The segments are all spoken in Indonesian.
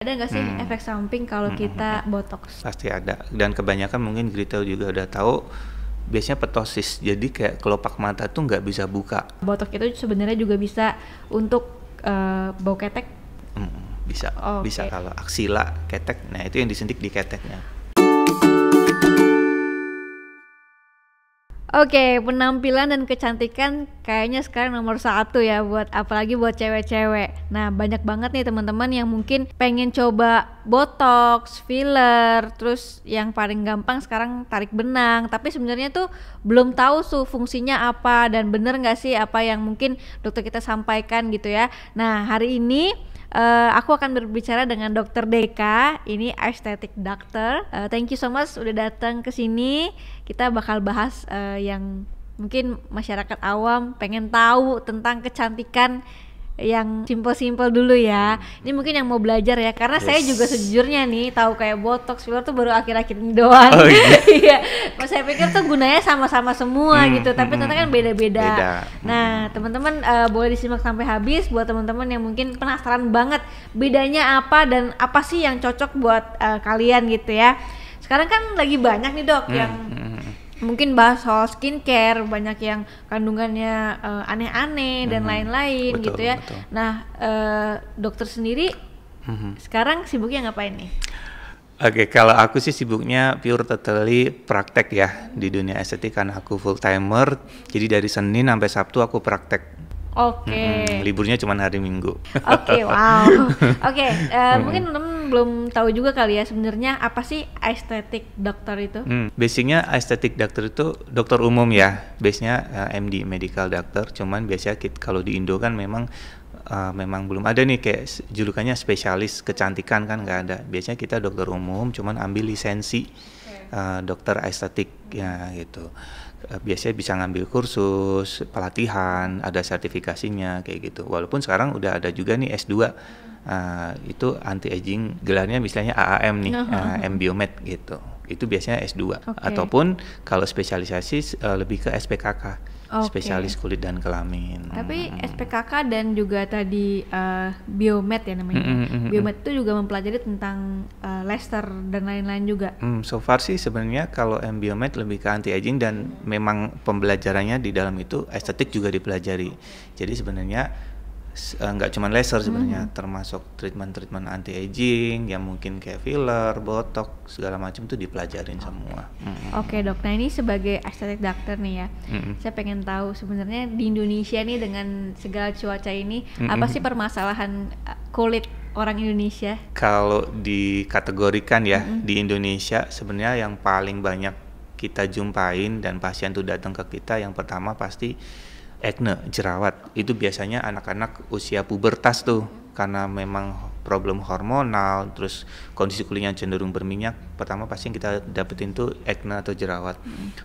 Ada nggak sih efek samping kalau kita botox? Pasti ada, dan kebanyakan mungkin Grita juga udah tahu, biasanya ptosis, jadi kayak kelopak mata tuh nggak bisa buka. Botox itu sebenarnya juga bisa untuk bau ketek? Bisa, bisa kalau aksila, ketek, nah itu yang disuntik di keteknya. Oke, penampilan dan kecantikan kayaknya sekarang nomor 1 ya, apalagi buat cewek-cewek. Nah, banyak banget nih teman-teman yang mungkin pengen coba botox, filler, terus yang paling gampang sekarang tarik benang. Tapi sebenarnya tuh belum tahu tuh fungsinya apa dan bener nggak sih apa yang mungkin dokter kita sampaikan gitu ya. Nah, hari ini aku akan berbicara dengan Dokter Deka, ini aesthetic doctor. Thank you so much udah datang ke sini. Kita bakal bahas yang mungkin masyarakat awam pengen tahu tentang kecantikan yang simple-simple dulu ya. Ini mungkin yang mau belajar ya, karena saya juga sejujurnya nih tahu kayak botox, filler tuh baru akhir-akhir ini doang. Iya, saya pikir tuh gunanya sama-sama semua gitu, tapi ternyata kan beda-beda. Nah, teman-teman boleh disimak sampai habis buat teman-teman yang mungkin penasaran banget bedanya apa dan apa sih yang cocok buat kalian gitu ya. Sekarang kan lagi banyak nih dok yang mungkin bahas soal skincare, banyak yang kandungannya aneh-aneh dan lain-lain gitu ya. Betul. Nah, dokter sendiri sekarang sibuknya ngapain nih? Oke, kalau aku sih sibuknya pure totally praktek ya di dunia estetik, karena aku full timer. Jadi dari Senin sampai Sabtu aku praktek. Liburnya cuma hari Minggu. Wow. Mungkin teman-teman belum tahu juga kali ya sebenarnya apa sih aesthetic doctor itu? Basicnya aesthetic doctor itu dokter umum ya, base-nya MD, medical doctor. Cuman biasanya kalau di Indo kan memang belum ada nih kayak julukannya spesialis kecantikan, kan nggak ada. Biasanya kita dokter umum, cuman ambil lisensi dokter estetik ya gitu. Biasanya bisa ngambil kursus, pelatihan, ada sertifikasinya kayak gitu. Walaupun sekarang udah ada juga nih S2, itu anti aging, gelarnya misalnya AAM nih, M-Biomed gitu. Itu biasanya S2. Ataupun kalau spesialisasi lebih ke SPKK. Spesialis kulit dan kelamin. Tapi SPKK dan juga tadi Biomed ya namanya. Biomed itu juga mempelajari tentang laser dan lain-lain juga. So far sih sebenarnya kalau M-Biomed lebih ke anti aging, dan memang pembelajarannya di dalam itu estetik juga dipelajari. Jadi sebenarnya nggak cuma laser sebenarnya, termasuk treatment anti aging yang mungkin kayak filler, botox segala macam tuh dipelajarin semua. Oke dok, nah ini sebagai aesthetic doctor nih ya, saya pengen tahu sebenarnya di Indonesia nih dengan segala cuaca ini apa sih permasalahan kulit orang Indonesia? Kalau dikategorikan ya di Indonesia sebenarnya yang paling banyak kita jumpain dan pasien tuh datang ke kita, yang pertama pasti acne, jerawat. Itu biasanya anak-anak usia pubertas tuh, karena memang problem hormonal, terus kondisi kulitnya cenderung berminyak. Pertama pasti yang kita dapetin tuh acne atau jerawat.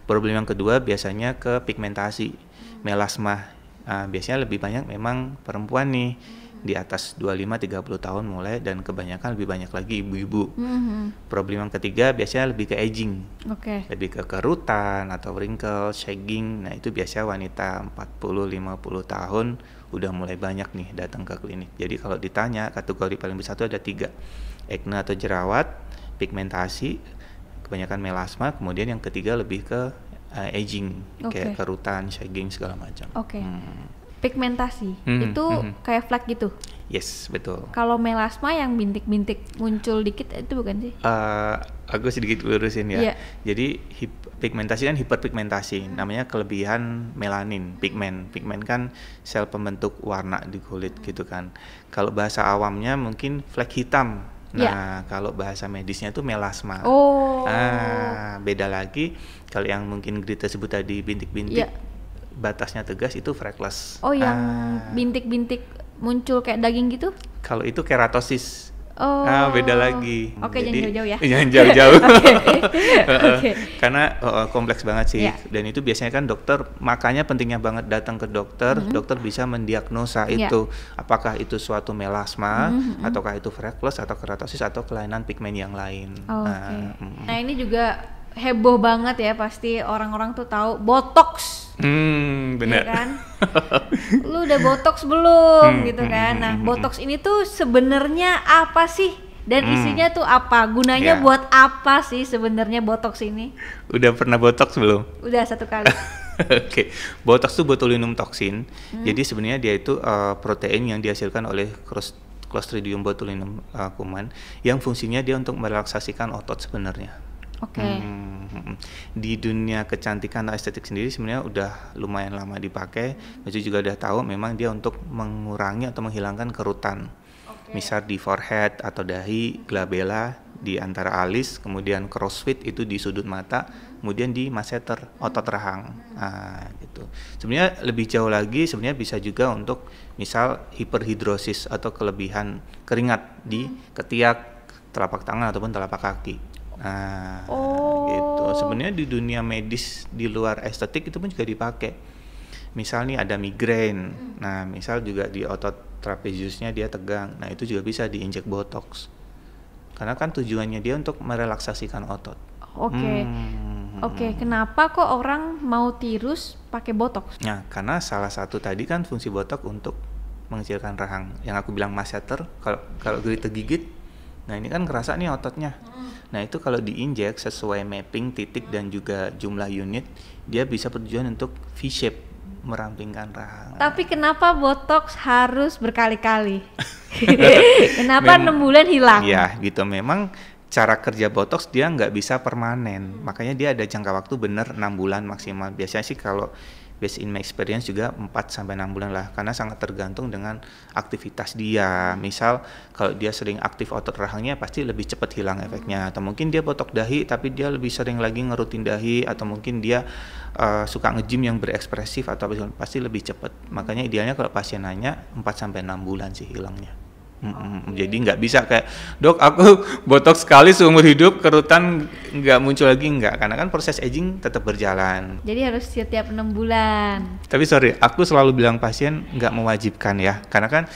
Problem yang kedua biasanya ke pigmentasi, melasma. Biasanya lebih banyak memang perempuan nih, di atas 25-30 tahun mulai, dan kebanyakan lebih banyak lagi ibu-ibu. Problem yang ketiga biasanya lebih ke aging, lebih ke kerutan atau wrinkle, sagging. Nah itu biasanya wanita 40-50 tahun udah mulai banyak nih datang ke klinik. Jadi kalau ditanya kategori paling besar itu ada 3, acne atau jerawat, pigmentasi, kebanyakan melasma, kemudian yang ketiga lebih ke aging, kayak kerutan, sagging segala macam. Pigmentasi itu kayak flek gitu? Yes, betul. Kalau melasma yang bintik-bintik muncul dikit itu bukan sih? Aku sedikit lurusin ya. Jadi pigmentasi kan hiperpigmentasi, namanya kelebihan melanin, pigmen. Pigmen kan sel pembentuk warna di kulit gitu kan. Kalau bahasa awamnya mungkin flek hitam. Nah, kalau bahasa medisnya itu melasma. Beda lagi. Kalau yang mungkin Grita sebut tadi bintik-bintik, batasnya tegas, itu freckles. Yang bintik-bintik muncul kayak daging gitu? Kalau itu keratosis. Beda lagi. Jangan jauh-jauh ya. Jangan jauh-jauh. Karena kompleks banget sih. Dan itu biasanya kan dokter, makanya pentingnya banget datang ke dokter. Dokter bisa mendiagnosa itu, apakah itu suatu melasma, ataukah itu freckles atau keratosis atau kelainan pigmen yang lain. Nah ini juga heboh banget ya, pasti orang-orang tuh tahu botox. Bener. Ya kan? Lu udah botox belum gitu kan? Nah, botox ini tuh sebenarnya apa sih Dan isinya tuh apa? Gunanya Ya. buat apa sih sebenarnya botox ini? Udah pernah botox belum? Udah 1 kali. Oke, botox itu botulinum toxin. Jadi sebenarnya dia itu protein yang dihasilkan oleh Clostridium botulinum kuman, yang fungsinya dia untuk merelaksasikan otot sebenarnya. Oke. Di dunia kecantikan atau estetik sendiri sebenarnya udah lumayan lama dipakai. Itu juga udah tahu memang dia untuk mengurangi atau menghilangkan kerutan. Misal di forehead atau dahi, glabella di antara alis, kemudian crossfit itu di sudut mata, kemudian di masseter, otot rahang. Nah, gitu. Sebenarnya lebih jauh lagi sebenarnya bisa juga untuk misal hiperhidrosis atau kelebihan keringat di ketiak, telapak tangan ataupun telapak kaki. Nah, gitu. Sebenarnya di dunia medis di luar estetik itu pun juga dipakai. Misal nih ada migrain. Nah, misal juga di otot trapeziusnya dia tegang. Nah, itu juga bisa diinjek botox. Karena kan tujuannya dia untuk merelaksasikan otot. Oke. Oke, kenapa kok orang mau tirus pakai botox? Nah, karena salah satu tadi kan fungsi botox untuk mengecilkan rahang. Yang aku bilang masseter, kalau kita gigit, nah ini kan kerasa nih ototnya. Nah, itu kalau diinjek sesuai mapping titik dan juga jumlah unit, dia bisa bertujuan untuk V-shape, merampingkan rahang. Tapi kenapa botox harus berkali-kali? Kenapa 6 bulan hilang? Ya, gitu. Memang cara kerja botox dia nggak bisa permanen, makanya dia ada jangka waktu bener 6 bulan maksimal. Biasanya sih kalau based in my experience juga 4-6 bulan lah, karena sangat tergantung dengan aktivitas dia. Misal kalau dia sering aktif otot rahangnya pasti lebih cepat hilang efeknya, atau mungkin dia botok dahi tapi dia lebih sering lagi ngerutin dahi, atau mungkin dia suka nge-gym yang berekspresif atau pasti lebih cepat. Makanya idealnya kalau pasien nanya 4-6 bulan sih hilangnya. Jadi nggak bisa kayak, dok aku botox sekali seumur hidup kerutan nggak muncul lagi, nggak, karena kan proses aging tetap berjalan. Jadi harus setiap 6 bulan. Tapi sorry, aku selalu bilang pasien nggak mewajibkan ya, karena kan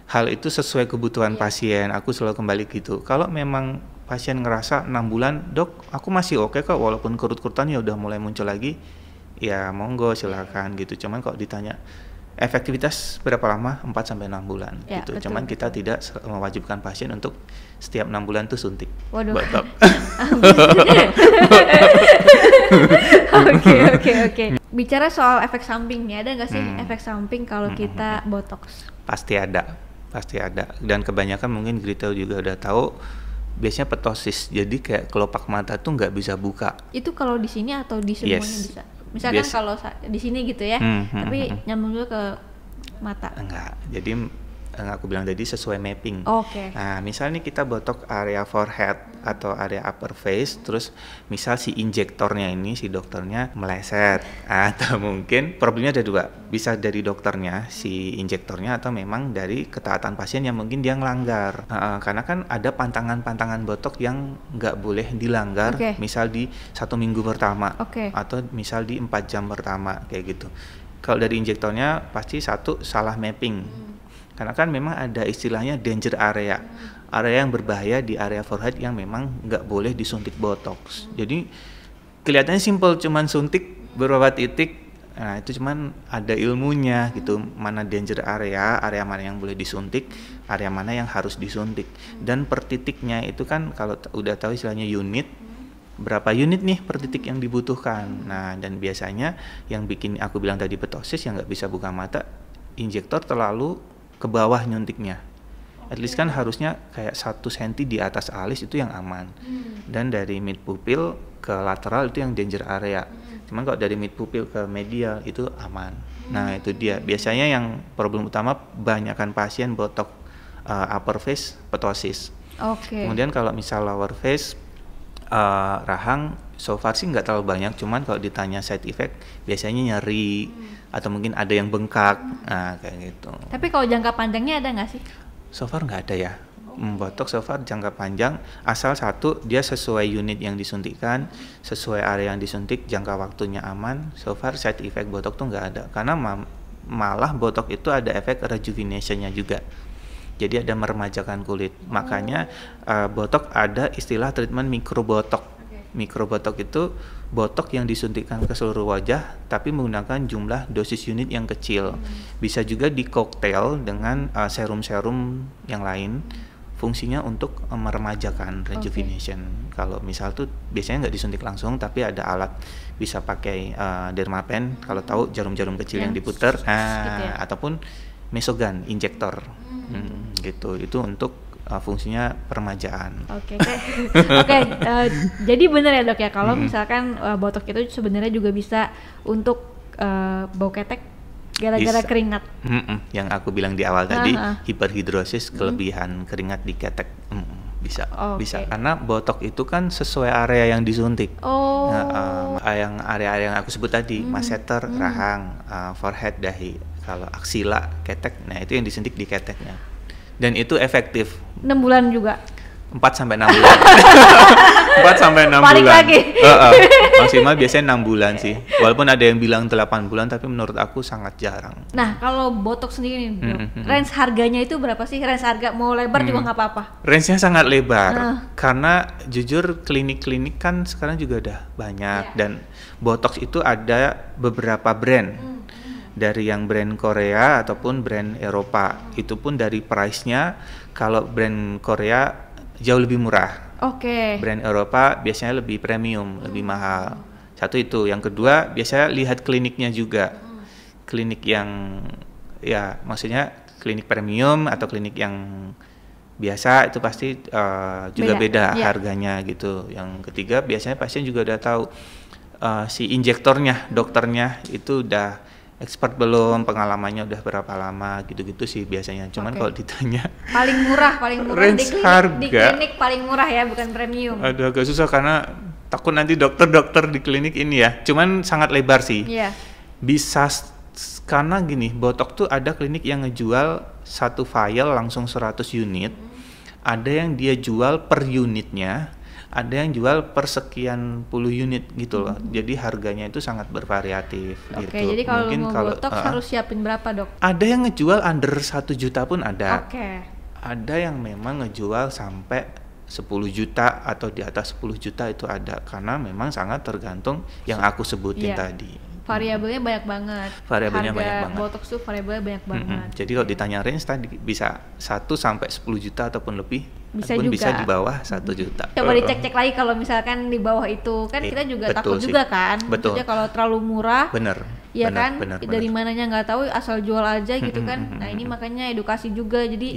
hal itu sesuai kebutuhan pasien. Aku selalu kembali gitu. Kalau memang pasien ngerasa 6 bulan, dok aku masih oke kok walaupun kerut-kerutannya udah mulai muncul lagi, ya monggo silakan gitu. Cuman kalau ditanya efektivitas berapa lama? 4-6 bulan ya, gitu. betul, Cuman kita tidak mewajibkan pasien untuk setiap 6 bulan tuh suntik. Waduh. Botok. Oke. Bicara soal efek sampingnya, ada nggak sih efek samping kalau kita botox? Pasti ada. Dan kebanyakan mungkin Grita juga udah tahu, biasanya ptosis. Jadi kayak kelopak mata tuh nggak bisa buka. Itu kalau di sini atau di semuanya bisa? Misalkan kalau di sini gitu ya, tapi nyambung dulu ke mata. Enggak, jadi aku bilang tadi sesuai mapping. Oke. Nah, misal nih kita botok area forehead atau area upper face, terus misal si injektornya ini, si dokternya meleset, atau mungkin problemnya ada dua, bisa dari dokternya, si injektornya, atau memang dari ketaatan pasien yang mungkin dia ngelanggar. Karena kan ada pantangan-pantangan botok yang nggak boleh dilanggar, misal di 1 minggu pertama, atau misal di 4 jam pertama, kayak gitu. Kalau dari injektornya pasti satu salah mapping. Karena kan memang ada istilahnya danger area yang berbahaya di area forehead yang memang nggak boleh disuntik botox. Jadi kelihatannya simple, cuman suntik beberapa titik. Nah, itu cuman ada ilmunya gitu, mana danger area mana yang boleh disuntik, area mana yang harus disuntik. Dan per titiknya itu kan kalau udah tahu istilahnya unit, berapa unit nih per titik yang dibutuhkan. Nah, dan biasanya yang bikin aku bilang tadi ptosis yang nggak bisa buka mata, injektor terlalu ke bawah nyuntiknya. At least kan harusnya kayak 1 cm di atas alis itu yang aman. Dan dari mid pupil ke lateral itu yang danger area. Cuman kalau dari mid pupil ke medial itu aman. Nah, itu dia. Biasanya yang problem utama banyakkan pasien botok upper face ptosis. Kemudian kalau misal lower face rahang, so far sih nggak terlalu banyak, cuman kalau ditanya side effect biasanya nyeri atau mungkin ada yang bengkak, nah kayak gitu. Tapi kalau jangka panjangnya ada nggak sih? So far nggak ada ya. Botox so far jangka panjang, asal satu dia sesuai unit yang disuntikan, sesuai area yang disuntik, jangka waktunya aman. So far side effect botox tuh nggak ada, karena malah botox itu ada efek rejuvenationnya juga. Jadi ada meremajakan kulit. Makanya botox ada istilah treatment mikrobotox. Mikrobotox itu botox yang disuntikkan ke seluruh wajah tapi menggunakan jumlah dosis unit yang kecil. Bisa juga di koktail dengan serum-serum yang lain, fungsinya untuk meremajakan rejuvenation. Kalau misal tuh biasanya nggak disuntik langsung, tapi ada alat bisa pakai dermapen, kalau tahu jarum-jarum kecil yang diputer, gitu ya? ataupun mesogun injektor, gitu. Itu untuk fungsinya peremajaan. Oke. Jadi benar ya dok ya, kalau misalkan botok itu sebenarnya juga bisa untuk bau ketek gara-gara keringat. Yang aku bilang di awal tadi, hiperhidrosis, kelebihan keringat di ketek. Bisa karena botok itu kan sesuai area yang disuntik. Yang area-area yang aku sebut tadi, masseter, rahang, forehead, dahi. Kalau aksila, ketek, nah itu yang disuntik di keteknya. Dan itu efektif. 6 bulan juga. 4-6 bulan. 4-6 Balik bulan. lagi. Maksimal biasanya 6 bulan sih. Walaupun ada yang bilang 8 bulan, tapi menurut aku sangat jarang. Nah, kalau botok sendiri nih, dok, range harganya itu berapa sih? Range harga mau lebar juga nggak apa-apa? Range-nya sangat lebar. Karena jujur klinik-klinik kan sekarang juga udah banyak. Dan botox itu ada beberapa brand. Dari yang brand Korea ataupun brand Eropa. Itu pun dari price-nya, kalau brand Korea jauh lebih murah. Brand Eropa biasanya lebih premium, lebih mahal. Satu itu. Yang kedua, biasanya lihat kliniknya juga. Klinik yang maksudnya klinik premium atau klinik yang biasa itu pasti juga beda harganya gitu. Yang ketiga, biasanya pasien juga udah tahu si injektornya, dokternya itu udah expert belum, pengalamannya udah berapa lama, gitu-gitu sih biasanya. Cuman kalau ditanya paling murah range di klinik paling murah ya, bukan premium. Aduh, agak susah karena takut nanti dokter-dokter di klinik ini ya. Cuman sangat lebar sih. Bisa karena gini, botok tuh ada klinik yang ngejual satu vial langsung 100 unit. Ada yang dia jual per unitnya, ada yang jual per sekian puluh unit gitu loh. Jadi harganya itu sangat bervariatif gitu. Jadi kalau mau botox harus siapin berapa, dok? Ada yang ngejual under 1 juta pun ada. Ada yang memang ngejual sampai 10 juta atau di atas 10 juta itu ada, karena memang sangat tergantung yang aku sebutin tadi. Variabelnya banyak banget. Botox tuh variabelnya banyak banget. Jadi kalau ditanya range tadi bisa 1 sampai 10 juta ataupun lebih, bisa ataupun juga bisa di bawah 1 juta. Coba dicek-cek lagi kalau misalkan di bawah itu kan kita juga takut juga kan. Maksudnya kalau terlalu murah. Bener. Dari mananya nggak tahu, asal jual aja gitu kan. Nah ini makanya edukasi juga. Jadi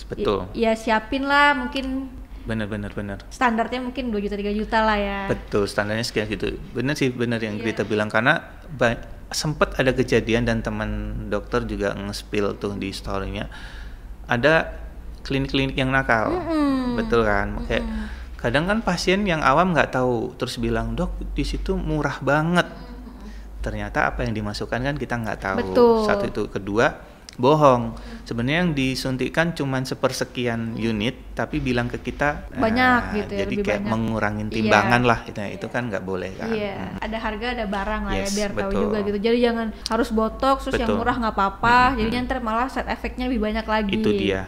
betul. Ya siapin lah mungkin. Bener. Standarnya mungkin 2 juta 3 juta lah ya. Betul, standarnya sekian gitu. Bener yang Grita bilang, karena sempat ada kejadian dan teman dokter juga nge-spill tuh di story-nya. Ada klinik-klinik yang nakal. Betul kan? Kayak kadang kan pasien yang awam nggak tahu terus bilang, "Dok, di situ murah banget." Ternyata apa yang dimasukkan kan kita nggak tahu. Betul. Satu itu, kedua bohong. Sebenarnya yang disuntikkan cuma sepersekian unit, tapi bilang ke kita banyak gitu ya. Jadi kayak mengurangin timbangan lah. Itu kan nggak boleh kan. Ada harga ada barang lah ya, biar tahu juga gitu. Jadi jangan harus botox terus yang murah nggak apa-apa. Jadinya ntar malah side effect-nya lebih banyak lagi. Itu dia.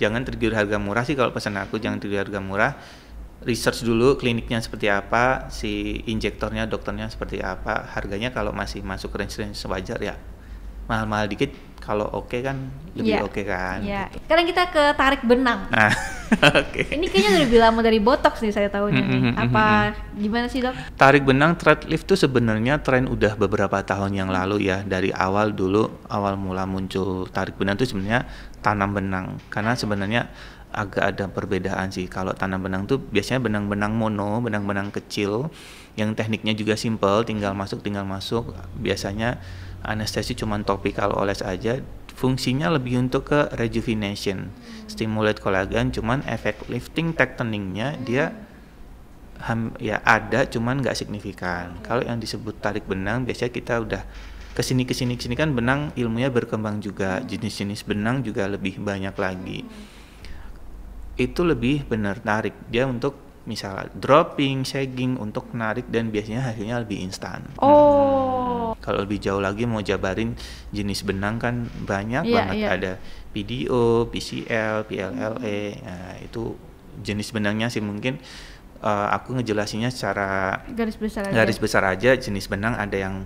Jangan tergiur harga murah sih kalau pesan aku, jangan tergiur harga murah. Research dulu kliniknya seperti apa, si injektornya, dokternya seperti apa, harganya kalau masih masuk range sewajar ya mahal-mahal dikit, kalau oke kan lebih oke kan. Sekarang kita ke tarik benang. Ini kayaknya lebih lama dari botox nih saya tahunya nih. Apa gimana sih, dok? Tarik benang thread lift tuh sebenarnya tren udah beberapa tahun yang lalu ya. Dari awal mula muncul tarik benang tuh sebenarnya tanam benang. Karena sebenarnya agak ada perbedaan sih. Kalau tanam benang tuh biasanya benang-benang mono, benang-benang kecil yang tekniknya juga simple, tinggal masuk. Biasanya anestesi cuma topikal oles aja. Fungsinya lebih untuk ke rejuvenation, stimulate kolagen, cuman efek lifting tightening-nya dia ada, cuman nggak signifikan. Kalau yang disebut tarik benang, biasanya kita udah kesini kan benang ilmunya berkembang juga, jenis-jenis benang juga lebih banyak lagi. Itu lebih benar tarik, dia untuk misalnya dropping, shagging untuk narik, dan biasanya hasilnya lebih instan. Kalau lebih jauh lagi mau jabarin jenis benang kan banyak banget. Ada PDO, PCL, PLLA. Nah, itu jenis benangnya sih mungkin aku ngejelasinnya secara garis besar aja. Jenis benang ada yang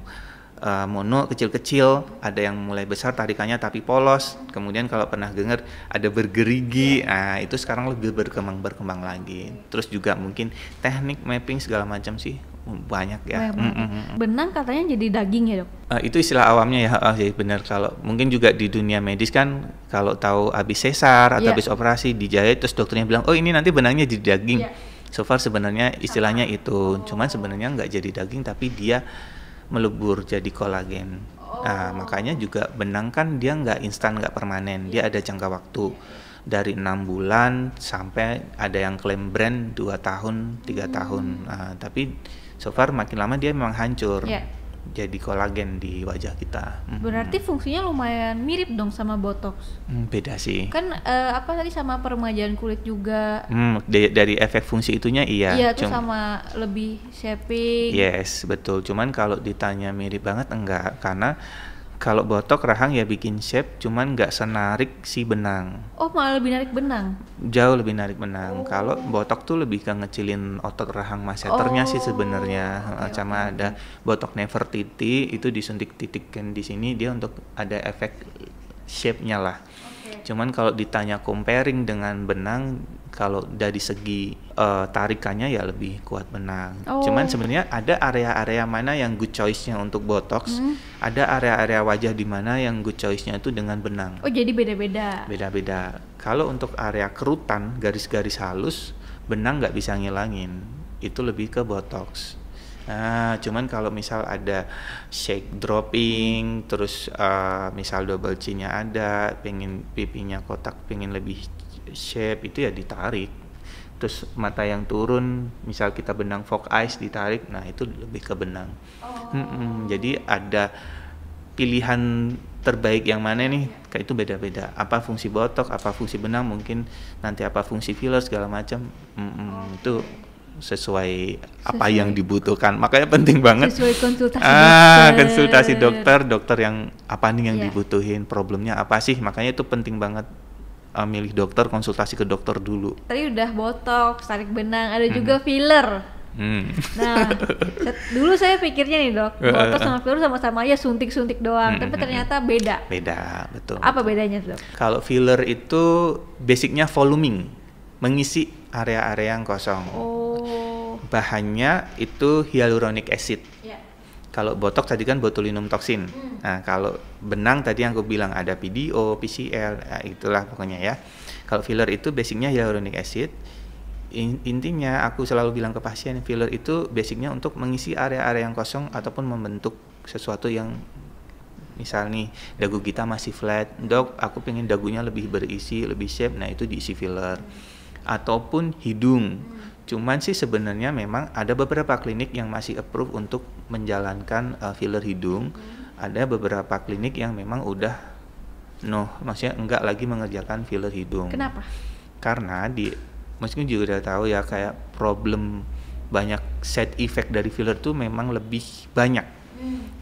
mono kecil-kecil, ada yang mulai besar tarikannya tapi polos. Kemudian kalau pernah dengar ada bergerigi, nah itu sekarang lebih berkembang lagi. Terus juga mungkin teknik mapping segala macam sih banyak ya. Benang katanya jadi daging ya dok? Itu istilah awamnya ya, jadi benar. Kalau mungkin juga di dunia medis kan, kalau tahu habis sesar atau habis operasi dijahit terus dokternya bilang, oh ini nanti benangnya jadi daging. So far sebenarnya istilahnya itu, cuman sebenarnya nggak jadi daging tapi dia melebur jadi kolagen. Nah makanya juga benang kan dia nggak instan, nggak permanen, dia ada jangka waktu dari 6 bulan sampai ada yang klaim brand 2 tahun 3 tahun. Nah, tapi so far makin lama dia memang hancur jadi kolagen di wajah kita. Berarti fungsinya lumayan mirip dong sama botox. Beda sih Kan apa tadi sama peremajaan kulit juga. Dari efek fungsi itunya Iya tuh sama lebih shaping. Yes betul, cuman kalau ditanya mirip banget enggak, karena kalau botok rahang ya bikin shape, cuman nggak senarik si benang. Oh malah lebih narik benang? Jauh lebih narik benang. Kalau botok tuh lebih ke ngecilin otot rahang masseternya sih sebenarnya. Sama ada botok Nefertiti itu disuntik titikkan di sini dia untuk ada efek shape-nya lah. Cuman kalau ditanya comparing dengan benang, kalau dari segi tarikannya ya lebih kuat benang. Cuman sebenarnya ada area-area mana yang good choice-nya untuk botox, ada area-area wajah di mana yang good choice-nya itu dengan benang. Oh jadi beda-beda? Beda-beda. Kalau untuk area kerutan, garis-garis halus, benang nggak bisa ngilangin. Itu lebih ke botox. Nah, cuman kalau misal ada shake dropping, terus misal double chin-nya ada, pengen pipinya kotak, pengen lebih shape, itu ya ditarik. Terus mata yang turun, misal kita benang fog eyes ditarik, nah itu lebih ke benang. Jadi ada pilihan terbaik yang mana nih, kayak itu beda-beda. Apa fungsi botok, apa fungsi benang, mungkin nanti apa fungsi filler segala macam. Itu sesuai apa yang dibutuhkan, makanya penting banget sesuai konsultasi dokter yang apa nih yang dibutuhin, problemnya apa sih, makanya itu penting banget milih dokter, konsultasi ke dokter dulu. Tadi udah botox, tarik benang, ada juga filler. Nah dulu saya pikirnya nih dok, botox sama filler sama-sama aja suntik-suntik doang, tapi ternyata beda, betul. Apa bedanya dok? Kalau filler itu basicnya voluming, mengisi area-area yang kosong. Bahannya itu hyaluronic acid. Kalau botox tadi kan botulinum toxin. Nah, kalau benang tadi yang aku bilang ada PDO, PCL, nah itulah pokoknya ya. Kalau filler itu basicnya hyaluronic acid. Intinya aku selalu bilang ke pasien, filler itu basicnya untuk mengisi area-area yang kosong ataupun membentuk sesuatu yang misal nih dagu kita masih flat, dok aku pengen dagunya lebih berisi, lebih shape, nah itu diisi filler. Ataupun hidung. Cuman sih sebenarnya memang ada beberapa klinik yang masih approve untuk menjalankan filler hidung. Ada beberapa klinik yang memang udah maksudnya enggak lagi mengerjakan filler hidung. Kenapa? Karena meskipun juga udah tahu ya, kayak problem banyak side effect dari filler tuh memang lebih banyak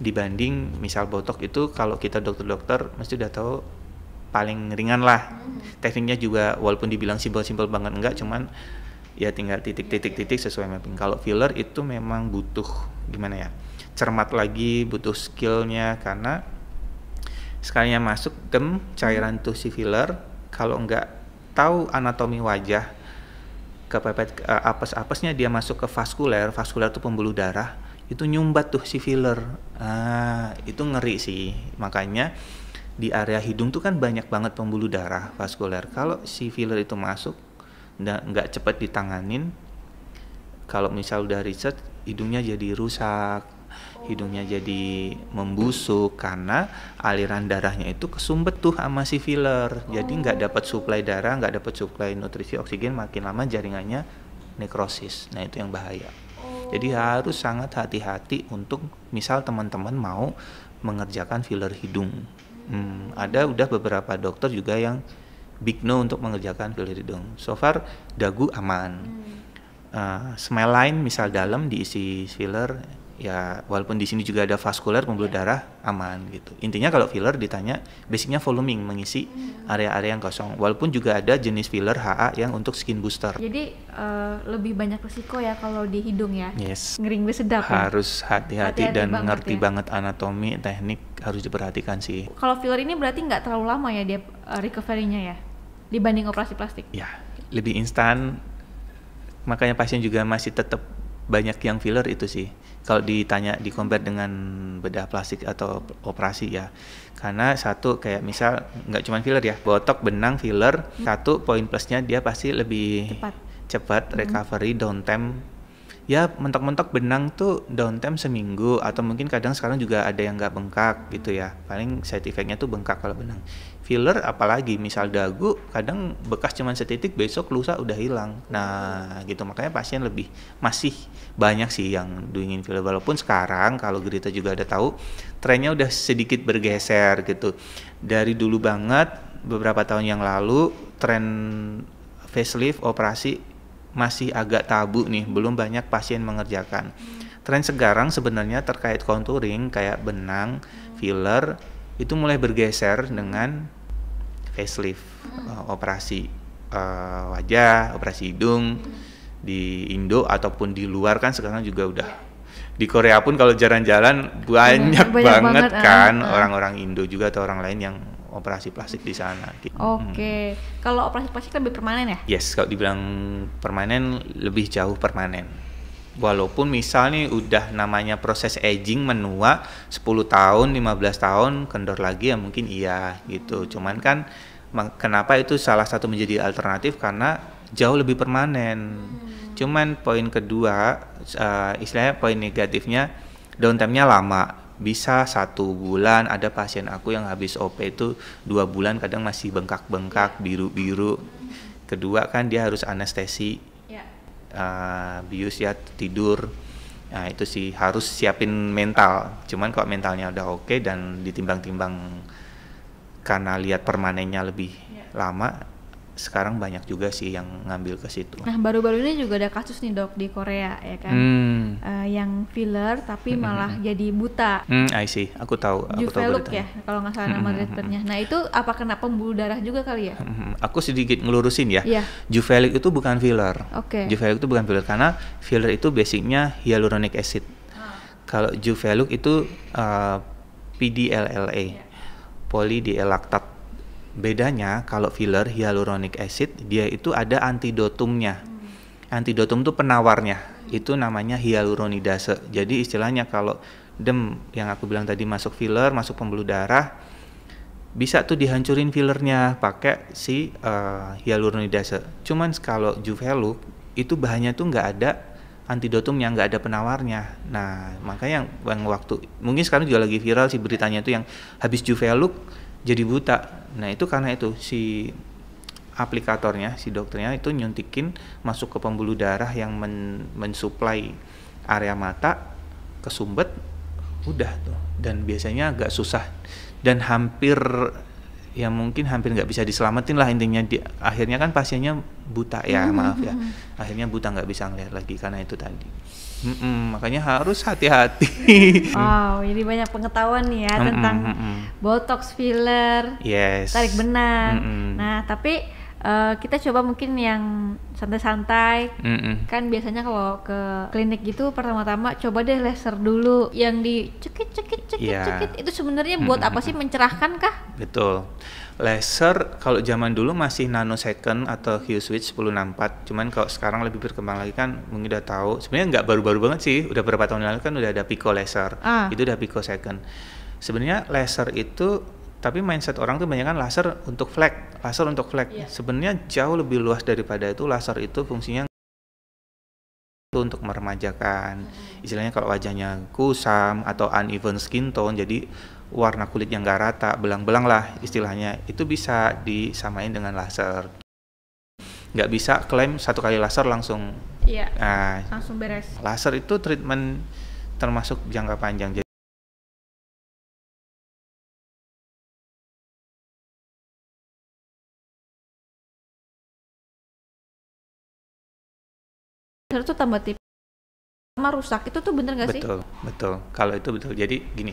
dibanding misal botok. Itu kalau kita dokter-dokter mesti udah tahu paling ringan lah. Tekniknya juga walaupun dibilang simpel-simpel banget enggak, cuman ya tinggal titik-titik sesuai mapping. Kalau filler itu memang butuh gimana ya, cermat lagi, butuh skillnya, karena sekalinya masuk cairan tuh si filler, kalau nggak tahu anatomi wajah, kepepet apes-apesnya dia masuk ke vaskuler tuh pembuluh darah, itu nyumbat tuh si filler. Itu ngeri sih. Makanya di area hidung tuh kan banyak banget pembuluh darah vaskuler. Kalau si filler itu masuk nggak cepat ditanganin, kalau misal udah riset, hidungnya jadi rusak, hidungnya jadi membusuk karena aliran darahnya itu kesumbet tuh sama si filler. Jadi nggak dapat suplai darah, nggak dapat suplai nutrisi oksigen, makin lama jaringannya nekrosis. Nah itu yang bahaya. Jadi harus sangat hati-hati untuk misal teman-teman mau mengerjakan filler hidung. Ada udah beberapa dokter juga yang big no untuk mengerjakan filler hidung. So far dagu aman. Smile line misal dalam diisi filler ya walaupun di sini juga ada vaskuler pembuluh darah aman gitu. Intinya kalau filler ditanya basicnya voluming, mengisi area-area yang kosong. Walaupun juga ada jenis filler HA yang untuk skin booster. Jadi lebih banyak resiko ya kalau di hidung ya. Yes. Ngering sedap ya. Harus hati-hati dan banget ngerti ya. banget anatomi, teknik harus diperhatikan sih. Kalau filler ini berarti nggak terlalu lama ya dia recovery-nya ya dibanding operasi plastik. Ya, lebih instan. Makanya pasien juga masih tetap banyak yang filler itu sih. Kalau ditanya di compare dengan bedah plastik atau operasi ya, karena satu kayak misal nggak cuma filler ya, botok, benang, filler, satu poin plusnya dia pasti lebih cepat recovery, downtime. Ya mentok-mentok benang tuh downtime seminggu atau mungkin kadang sekarang juga ada yang nggak bengkak gitu ya, paling side effectnya tuh bengkak kalau benang. Filler apalagi misal dagu kadang bekas cuma setitik, besok lusa udah hilang. Nah gitu, makanya pasien masih banyak sih yang doingin filler, walaupun sekarang kalau Grita juga ada tahu trennya udah sedikit bergeser gitu. Dari dulu banget beberapa tahun yang lalu tren facelift operasi masih agak tabu nih, belum banyak pasien mengerjakan. Tren sekarang sebenarnya terkait contouring kayak benang, filler itu mulai bergeser dengan facelift, operasi wajah, operasi hidung di Indo ataupun di luar kan sekarang juga udah. Di Korea pun kalau jalan-jalan banyak banget kan orang-orang Indo juga atau orang lain yang operasi plastik di sana. Oke. Kalau operasi plastik lebih permanen ya? Yes, kalau dibilang permanen lebih jauh permanen. Walaupun misal nih udah namanya proses aging menua 10 tahun, 15 tahun kendor lagi ya mungkin iya gitu. Cuman kan kenapa itu salah satu menjadi alternatif karena jauh lebih permanen. Cuman poin kedua istilahnya poin negatifnya downtime-nya lama. Bisa 1 bulan, ada pasien aku yang habis OP itu 2 bulan kadang masih bengkak-bengkak, biru-biru. Kedua kan dia harus anestesi, bius ya, tidur. Nah itu sih harus siapin mental. Cuman kalau mentalnya udah oke dan ditimbang-timbang karena lihat permanennya lebih lama, sekarang banyak juga sih yang ngambil ke situ. Nah baru-baru ini juga ada kasus nih dok di Korea ya kan, yang filler tapi malah jadi buta. I see, aku tahu Juveluk ya kalau nggak salah nama treatmentnya. Nah itu apa kena pembuluh darah juga kali ya? Aku sedikit ngelurusin ya. Juveluk itu bukan filler. Juveluk itu bukan filler karena filler itu basicnya hyaluronic acid. Kalau Juveluk itu PDLLA, polydilactate. Bedanya kalau filler hyaluronic acid dia itu ada antidotumnya. Antidotum itu penawarnya. Itu namanya hyaluronidase. Jadi istilahnya kalau yang aku bilang tadi masuk filler, masuk pembuluh darah, bisa tuh dihancurin fillernya pakai si hyaluronidase. Cuman kalau Juveluk itu bahannya tuh nggak ada antidotumnya, nggak ada penawarnya. Nah makanya yang waktu mungkin sekarang juga lagi viral sih beritanya tuh yang habis Juveluk jadi buta. Nah itu karena itu si aplikatornya, si dokternya itu nyuntikin masuk ke pembuluh darah yang mensuplai area mata ke sumbet, udah tuh. Dan biasanya agak susah dan hampir nggak bisa diselamatin lah intinya. Akhirnya kan pasiennya buta ya, maaf ya. Akhirnya buta, nggak bisa ngeliat lagi karena itu tadi. Makanya harus hati-hati. Wow, jadi banyak pengetahuan nih ya tentang botox, filler, tarik benang. Nah, tapi kita coba mungkin yang santai-santai. Kan biasanya kalau ke klinik gitu pertama-tama coba deh laser dulu, yang dicekit itu sebenarnya buat apa sih, mencerahkan kah? Betul. Laser kalau zaman dulu masih nanosecond atau hue switch 1064. Cuman kalau sekarang lebih berkembang lagi kan mungkin udah tahu. Sebenarnya nggak baru-baru banget sih. Udah beberapa tahun lalu kan udah ada pico laser. Itu udah picosecond. Sebenarnya laser itu, tapi mindset orang tuh banyak kan laser untuk flek. Sebenarnya jauh lebih luas daripada itu. Laser itu fungsinya untuk meremajakan. Istilahnya kalau wajahnya kusam atau uneven skin tone, jadi warna kulit yang nggak rata, belang-belang lah istilahnya, itu bisa disamain dengan laser. Nggak bisa klaim 1 kali laser langsung langsung beres. Laser itu treatment termasuk jangka panjang. Laser itu tambah tipis Sama rusak, itu tuh bener nggak sih? Betul, betul. Kalau itu betul. Jadi gini,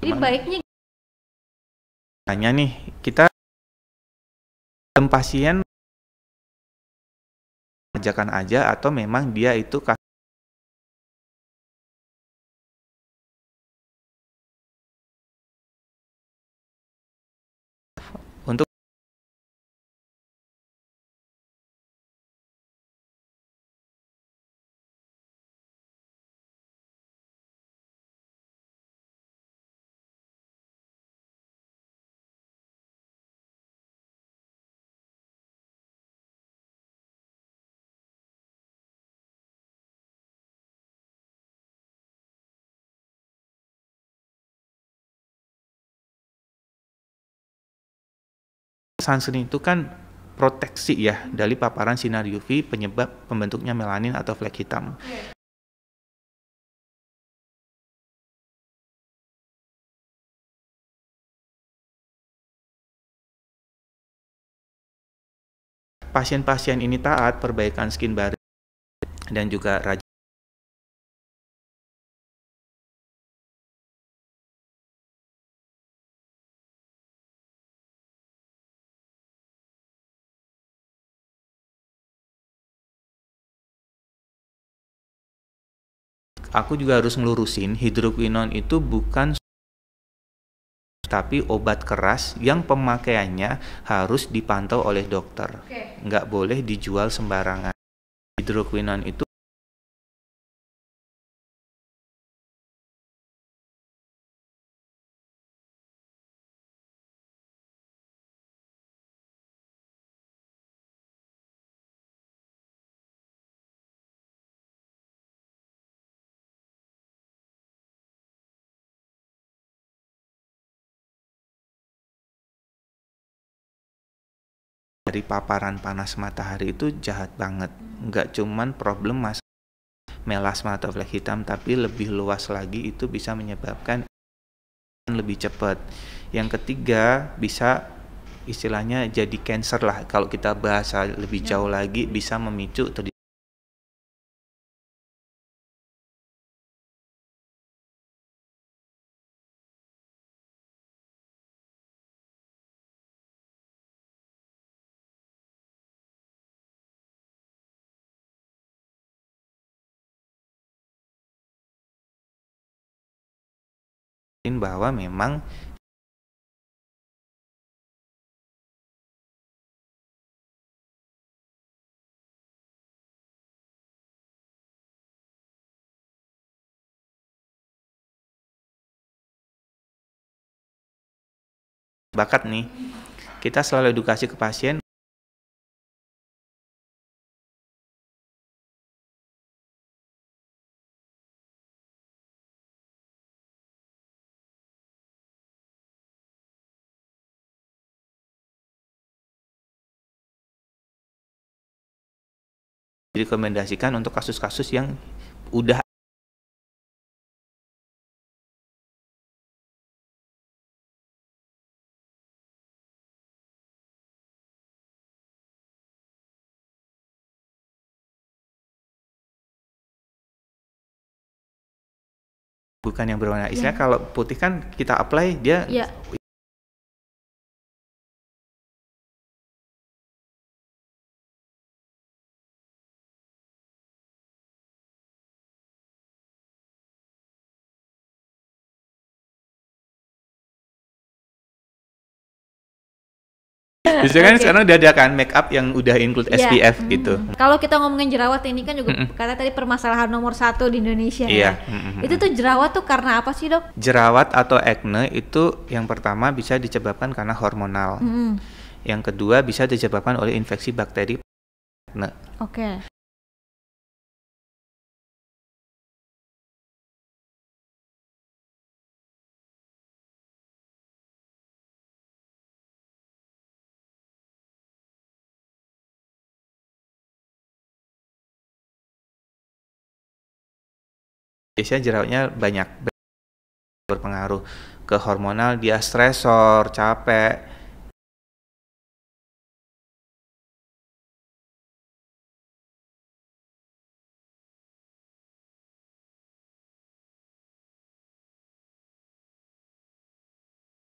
Jadi baiknya hanya nih kita pasien kerjakan aja atau memang dia itu untuk sunscreen itu kan proteksi ya dari paparan sinar UV penyebab pembentuknya melanin atau flek hitam. Pasien-pasien ini taat perbaikan skin barrier dan juga rajin. Aku juga harus ngelurusin hidroquinon itu bukan tapi obat keras yang pemakaiannya harus dipantau oleh dokter. Nggak boleh dijual sembarangan. Hidroquinon itu dari paparan panas matahari itu jahat banget. Nggak cuman problem melasma atau flek hitam, tapi lebih luas lagi itu bisa menyebabkan lebih cepat. Yang ketiga bisa istilahnya jadi cancer lah. Kalau kita bahasa lebih jauh lagi bisa memicu bahwa memang bakat nih. Kita selalu edukasi ke pasien direkomendasikan untuk kasus-kasus yang udah bukan yang berwarna. Istilahnya kalau putih kan kita apply dia Biasanya kan sekarang udah ada kan make up yang udah include Iya. SPF gitu. Kalau kita ngomongin jerawat ini kan juga kata tadi permasalahan nomor 1 di Indonesia Iya. ya. Itu tuh jerawat tuh karena apa sih, Dok? Jerawat atau acne itu yang pertama bisa disebabkan karena hormonal. Yang kedua bisa disebabkan oleh infeksi bakteri acne. Oke. Biasanya jerawatnya banyak berpengaruh ke hormonal, dia stresor, capek.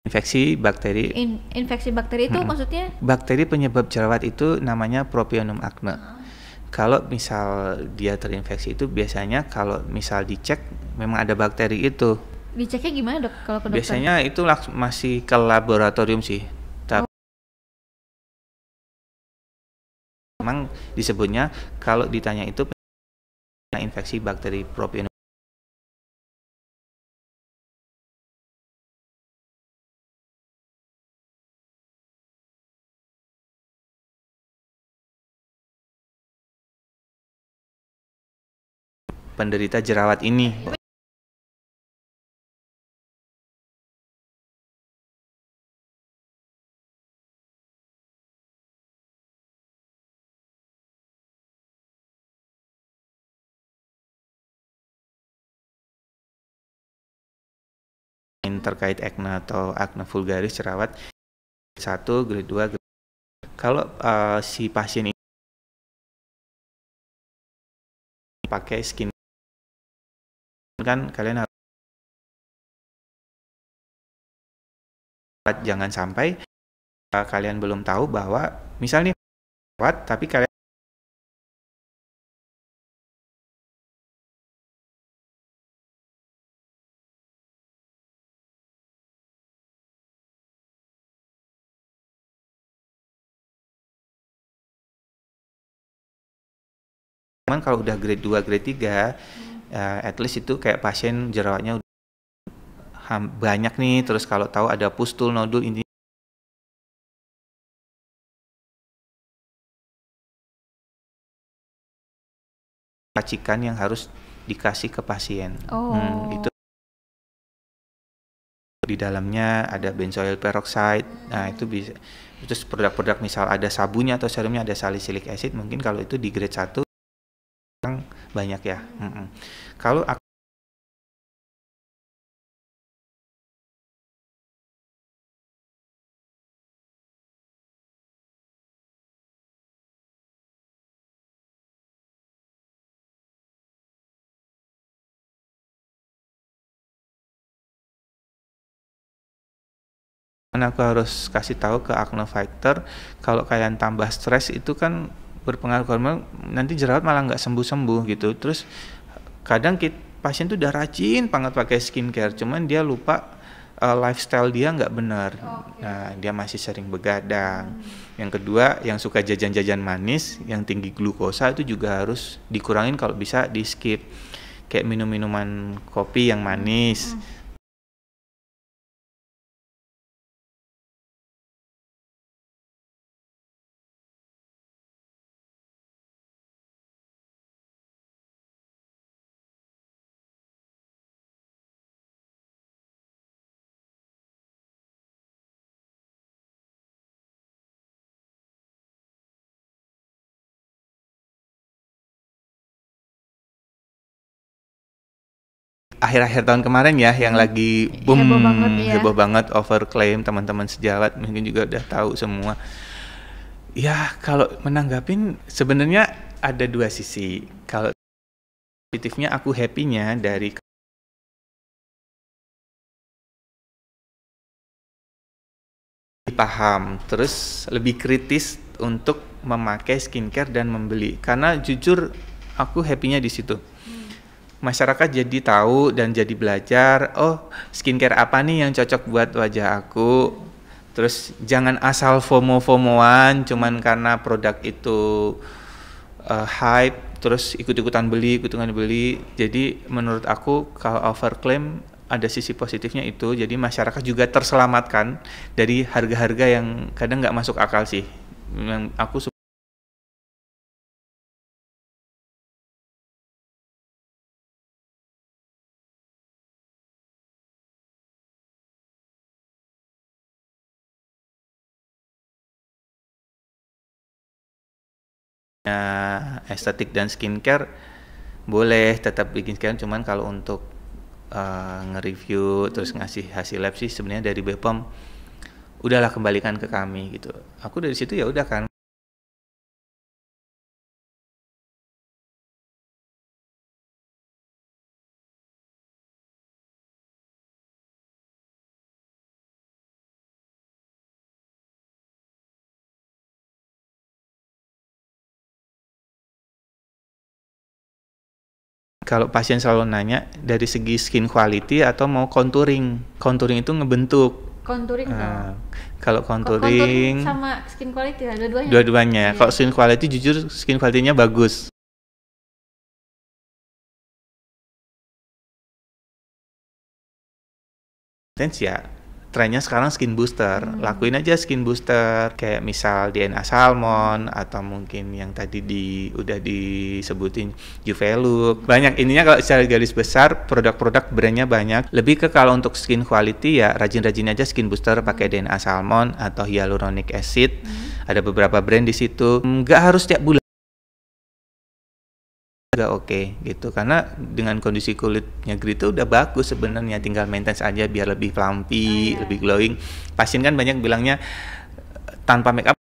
Infeksi bakteri. Infeksi bakteri itu maksudnya? Bakteri penyebab jerawat itu namanya Propionum acne. Kalau misal dia terinfeksi itu biasanya kalau misal dicek memang ada bakteri itu. Diceknya gimana, Dok, kalau ke dokter? Biasanya itu masih ke laboratorium sih. Tapi memang disebutnya kalau ditanya itu infeksi bakteri Propionum. Penderita jerawat ini. Terkait acne atau acne vulgaris jerawat 1, grade 2, grade 3. Kalau si pasien ini pakai skin kan kalian harus jangan sampai kalian belum tahu bahwa misalnya jerawat tapi kalian kalau udah grade 2, grade 3 at least itu kayak pasien jerawatnya banyak nih, terus kalau tahu ada pustul, nodul, ini racikan yang harus dikasih ke pasien. Itu di dalamnya ada benzoyl peroxide. Nah, itu bisa. Terus produk-produk misal ada sabunnya atau serumnya ada salicylic acid, mungkin kalau itu di grade 1 banyak ya. Kalau aku harus kasih tahu ke acne fighter, kalau kalian tambah stres itu kan berpengaruh hormon, nanti jerawat malah nggak sembuh-sembuh gitu. Terus kadang pasien tuh udah rajin banget pakai skincare, cuman dia lupa lifestyle dia nggak benar. Nah, dia masih sering begadang. Yang kedua, yang suka jajan-jajan manis, yang tinggi glukosa itu juga harus dikurangin, kalau bisa di skip. Kayak minum-minuman kopi yang manis. Akhir-akhir tahun kemarin ya, yang lagi boom, heboh banget overclaim, teman-teman sejawat mungkin juga udah tahu semua. Ya, kalau menanggapin sebenarnya ada dua sisi. Kalau positifnya, aku happy-nya dari paham, terus lebih kritis untuk memakai skincare dan membeli. Karena jujur aku happy-nya di situ. Masyarakat jadi tahu dan jadi belajar, oh skincare apa nih yang cocok buat wajah aku. Terus jangan asal FOMO-FOMOan cuman karena produk itu hype, terus ikut-ikutan beli. Jadi menurut aku kalau overclaim ada sisi positifnya itu, jadi masyarakat juga terselamatkan dari harga-harga yang kadang nggak masuk akal sih. Yang aku estetik dan skincare boleh tetap bikin skincare, cuman kalau untuk nge-review terus ngasih hasil lab sih sebenarnya dari BPOM udahlah kembalikan ke kami gitu. Aku dari situ ya udah kan. Kalau pasien selalu nanya dari segi skin quality atau mau contouring. Contouring itu ngebentuk. Contouring Kalau contouring sama skin quality lah, dua-duanya. Dua-duanya. Yeah. Kalau skin quality jujur skin quality-nya bagus. Ya, trennya sekarang skin booster. Lakuin aja skin booster kayak misal DNA Salmon atau mungkin yang tadi udah disebutin Juve Look. Banyak ininya kalau secara garis besar produk-produk brandnya banyak. Lebih ke kalau untuk skin quality ya rajin-rajin aja skin booster pakai DNA Salmon atau hyaluronic acid. Ada beberapa brand di situ. Nggak harus tiap bulan. Oke gitu, karena dengan kondisi kulitnya gitu udah bagus sebenarnya, tinggal maintenance aja biar lebih plumpy, lebih glowing. Pasien kan banyak bilangnya tanpa make up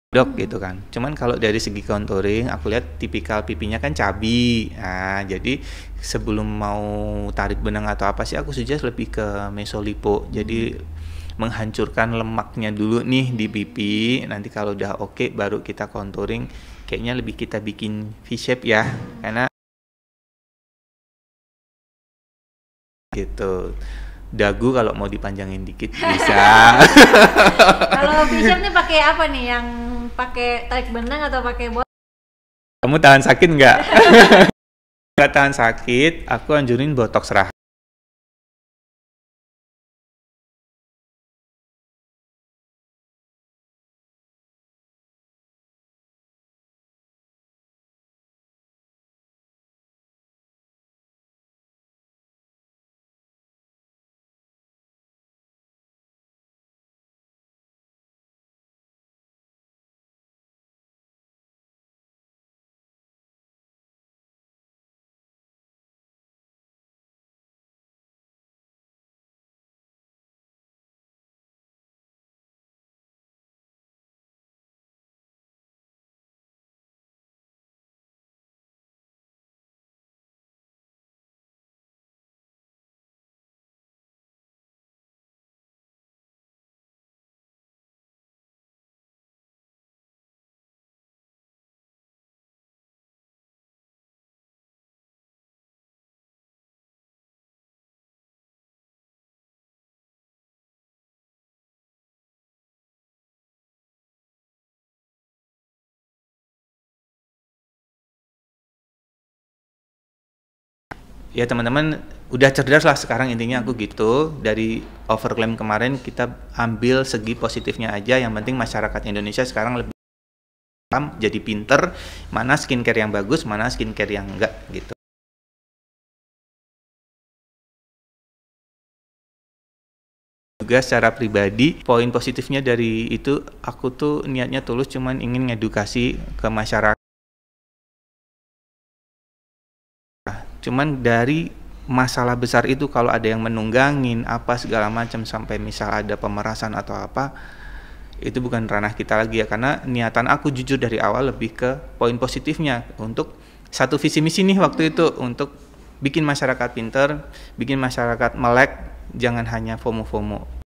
dok gitu kan, cuman kalau dari segi contouring aku lihat tipikal pipinya kan cabi. Nah jadi sebelum mau tarik benang atau apa sih aku suggest lebih ke mesolipo, jadi menghancurkan lemaknya dulu nih di pipi, nanti kalau udah oke baru kita contouring. Kayaknya lebih kita bikin V-shape ya, karena gitu. Dagu kalau mau dipanjangin dikit bisa. Kalau V-shape nih pakai apa nih? Yang pakai tarik benang atau pakai botox? Kamu tahan sakit nggak? Nggak tahan sakit, aku anjurin botox rahang. Ya teman-teman udah cerdas lah sekarang, intinya aku gitu. Dari overclaim kemarin kita ambil segi positifnya aja, yang penting masyarakat Indonesia sekarang lebih paham, jadi pinter mana skincare yang bagus, mana skincare yang enggak gitu. Juga secara pribadi poin positifnya dari itu, aku tuh niatnya tulus cuman ingin ngedukasi ke masyarakat. Cuman dari masalah besar itu kalau ada yang menunggangin apa segala macam sampai misal ada pemerasan atau apa, itu bukan ranah kita lagi ya, karena niatan aku jujur dari awal lebih ke poin positifnya untuk satu visi misi nih waktu itu, untuk bikin masyarakat pinter, bikin masyarakat melek, jangan hanya FOMO-FOMO.